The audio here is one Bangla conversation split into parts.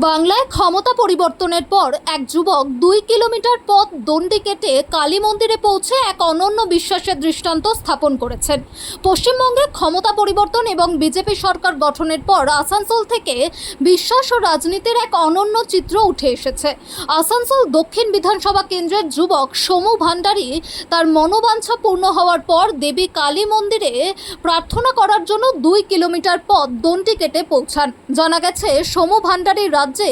বাংলায় ক্ষমতা পরিবর্তনের পর এক যুবক 2 কিলোমিটার পথ দণ্ডি কেটে কালী মন্দিরে পৌঁছে এক অনন্য বিশ্বাসের দৃষ্টান্ত স্থাপন করেছেন। পশ্চিমবঙ্গে ক্ষমতা পরিবর্তন এবং বিজেপি সরকার গঠনের পর আসানসোল থেকে বিশ্বাস ও রাজনীতির এক অনন্য চিত্র উঠে এসেছে। আসানসোল দক্ষিণ বিধানসভা কেন্দ্রের যুবক সমু ভান্ডারী তার মনোবাঞ্ছা পূর্ণ হওয়ার পর দেবী কালী মন্দিরে প্রার্থনা করার জন্য 2 কিলোমিটার পথ দণ্ডি কেটে পৌঁছান। জানা গেছে সমু ভান্ডারী রাজ্যে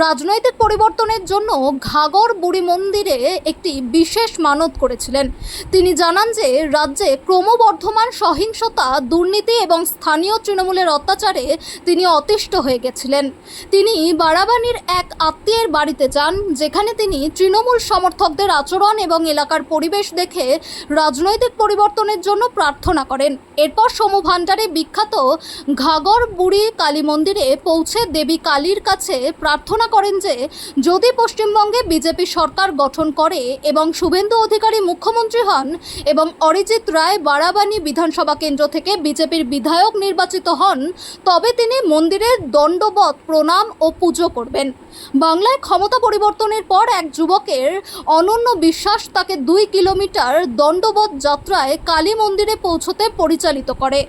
রাজনৈতিক পরিবর্তনের জন্য ঘাগর বুড়ি মন্দিরে একটি বিশেষ মানত করেছিলেন। তিনি জানান যে রাজ্যে ক্রমবর্ধমান সহিংসতা, দুর্নীতি এবং স্থানীয় তৃণমূলের অত্যাচারে তিনি অতিষ্ঠ হয়ে গেছিলেন। তিনি বারাবানীর এক আত্মীয়ের বাড়িতে যান, যেখানে তিনি তৃণমূল সমর্থকদের আচরণ এবং এলাকার পরিবেশ দেখে রাজনৈতিক পরিবর্তনের জন্য প্রার্থনা করেন। এরপর সমু ভান্ডারী বিখ্যাত ঘাগর বুড়ি কালী মন্দিরে পৌঁছে দেবী কালীর কাছে প্রার্থনা করেন যে যদি পশ্চিমবঙ্গে বিজেপি সরকার গঠন করে এবং শুভেন্দু অধিকারী মুখ্যমন্ত্রী হন এবং অরিজিৎ রায় বারাবানী বিধানসভা কেন্দ্র থেকে বিজেপির বিধায়ক নির্বাচিত হন, তবে তিনি মন্দিরে দণ্ডবত প্রণাম ও পুজো করবেন। বাংলায় ক্ষমতা পরিবর্তনের পর এক যুবকের অনন্য বিশ্বাস তাকে 2 কিলোমিটার দণ্ডবত যাত্রায় কালী মন্দিরে পৌঁছতে পরিচালিত করে।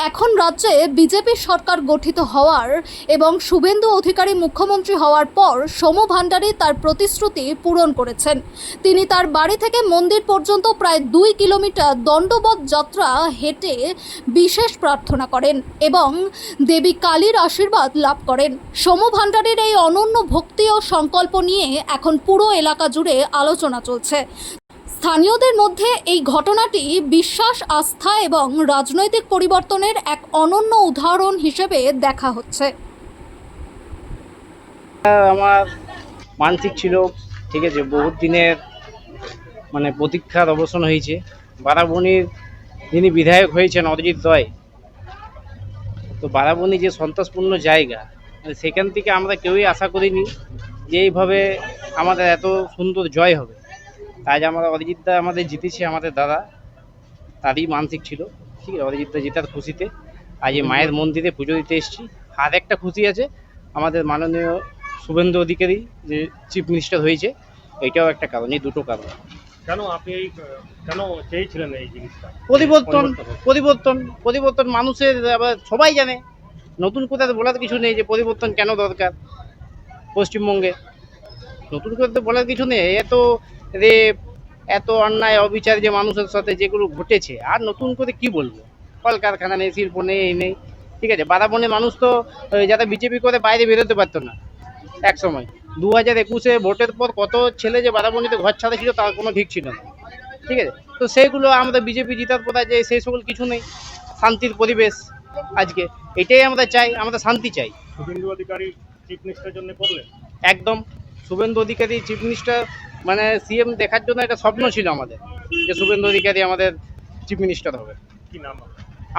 এখন রাজ্যে বিজেপি সরকার গঠিত হওয়ার এবং শুভেন্দু অধিকারী মুখ্যমন্ত্রী হওয়ার পর সমু ভান্ডারী তার প্রতিশ্রুতি পূরণ করেছেন। তিনি তার বাড়ি থেকে মন্দির পর্যন্ত প্রায় 2 কিলোমিটার দণ্ডবত যাত্রা হেঁটে বিশেষ প্রার্থনা করেন এবং দেবী কালীর আশীর্বাদ লাভ করেন। সমু ভান্ডারীর এই অনন্য ভক্তি ও সংকল্প নিয়ে এখন পুরো এলাকা জুড়ে আলোচনা চলছে। স্থানীয়দের মধ্যে এই ঘটনাটি বিশ্বাস, আস্থা এবং রাজনৈতিক পরিবর্তনের এক অনন্য উদাহরণ হিসেবে দেখা হচ্ছে। আমার মানসিক ছিল, ঠিক আছে, বহুত দিনের প্রতীক্ষার অবসান হয়েছে। বারাবণীর যিনি বিধায়ক হয়েছেন অরিজিৎ রায়, তো বারাবণী যে সন্ত্রাসপূর্ণ জায়গা, সেখান থেকে আমরা কেউই আশা করিনি যে এইভাবে আমাদের এত সুন্দর জয় হবে। তাই আমরা অরিজিৎদা আমাদের জিতেছে, আমাদের দাদা, তারই মানসিক ছিল, ঠিক আছে। অরিজিৎদা জেতার খুশিতে আজ এই মায়ের মন্দিরে পুজো দিতে এসেছি। আর একটা খুশি আছে, আমাদের মাননীয় শুভেন্দু অধিকারী যে চিফ মিনিস্টার হয়েছে, এটাও একটা কারণ। এই দুটো কারণ। কেন আপনি কেন চেয়েছিলেন এই জিনিসটা? পরিবর্তন মানুষের আবার সবাই জানে, নতুন করে বলার কিছু নেই যে পরিবর্তন কেন দরকার পশ্চিমবঙ্গে। নতুন করে তো বলার কিছু নেই। এত রেপ, এত অন্যায় অবিচার যে মানুষের সাথে যেগুলো ঘটেছে, আর নতুন করে কি বলবো? কলকারখানা নেই, শিল্প নেই, এই নেই, ঠিক আছে। বারাবণীর মানুষ তো যারা বিজেপি করে বাইরে বেরোতে পারতো না এক সময়। 2021-এ ভোটের পর কত ছেলে যে বারাবণীতে ঘর ছাড়া ছিল, তার কোনো ঠিক ছিল না, ঠিক আছে। তো সেইগুলো আমরা বিজেপি জেতার পর যে সেই সকল কিছু নেই, শান্তির পরিবেশ আজকে। এটাই আমরা চাই, আমরা শান্তি চাই। শুভেন্দু অধিকারী চিফ মিনিস্টারের জন্য করলেন? একদম। Suvendu Adhikari chief minister CM দেখার জন্য একটা স্বপ্ন ছিল আমাদের, যে শুভেন্দু অধিকারী আমাদের চিফ মিনিস্টার হবে। কি নাম?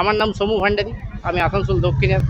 আমার নাম সমু ভান্ডারী, আমি আসানসোল দক্ষিণের